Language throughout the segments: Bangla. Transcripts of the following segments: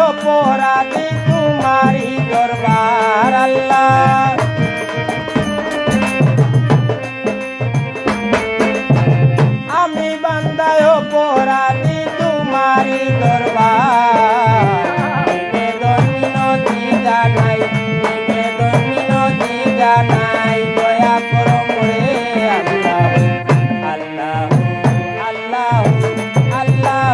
অপরাধী তোমারি দরবার আল্লাহ। আমি বান্দায় অপরাধী তোমারি দরবার। নিবেদন মিনতি জানাই, নিবেদন মিনতি জানাই, দয়া করো মোরে আল্লাহ আল্লাহ আল্লাহ আল্লাহ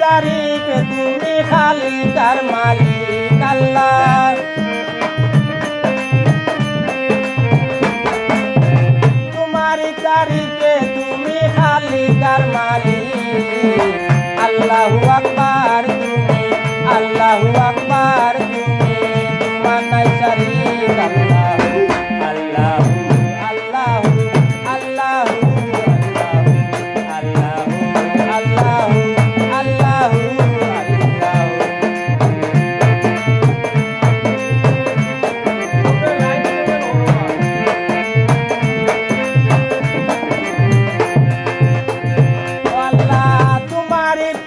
তারিখে তুমি খালিকার মালিক আল্লাহ। তোমারি তারিখে তুমি খালিকার মালিক। আল্লাহু আকবার তুমি, আল্লাহু আকবার তুমি, তোমার নাই শরীক আল্লাহ আল্লাহ আল্লাহ আল্লাহ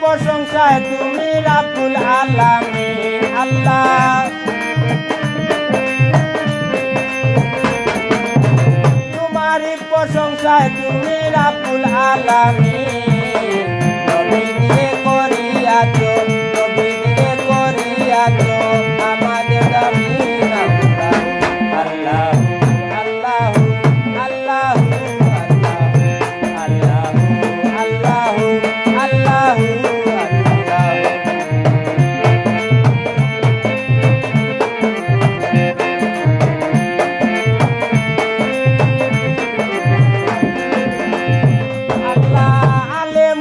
প্রশংসায় তুমি রাব্বুল আলামিন আল্লাহ। তোমারই প্রশংসায় তুমি রাব্বুল আলামিন। নবী দিয়ে করিয়াছো, নবী দিয়ে করিয়াছো আমাদের জামিন আল্লাহ আল্লাহ আল্লাহ আল্লাহ আল্লাহ আল্লাহ।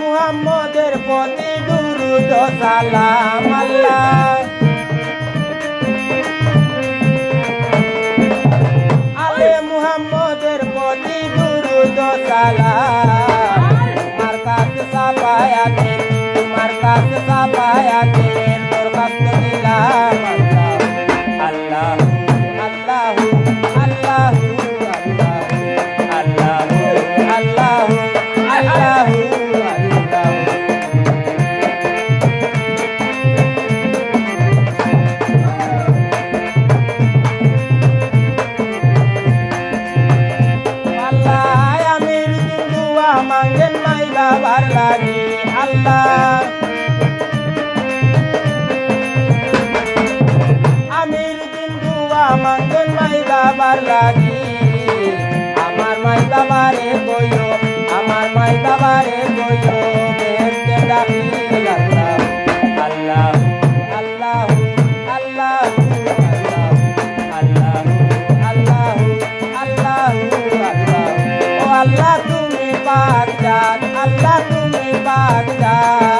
মুহাম্মদের প্রতি দুরূদ ও সালাম আল্লাহ। আলে মুহাম্মদের প্রতি দুরূদ ও সালাম। তোমার কাছে সাফায়াতের, তোমার কাছে সাফায়াতের দরখাস্ত দিলাম আল্লাহ আল্লাহ আল্লাহ আল্লাহ আল্লাহ আল্লাহ আল্লাহ। মাঙ্গেন মাই বাবার লাগি আল্লাহ। আমির দিন দুয়া মাঙ্গেন মাই বাবার লাগি। আমার মাই বাবারে কইও, আমার মাই বাবারে কইও বেহেশতে দাখিল আল্লাহ আল্লাহ আল্লাহ আল্লাহ আল্লাহ আল্লাহ আল্লাহ আল্লাহ। ও আল্লাহ তুমি পাক জাত, আল্লাহ তুমি পাক জাত।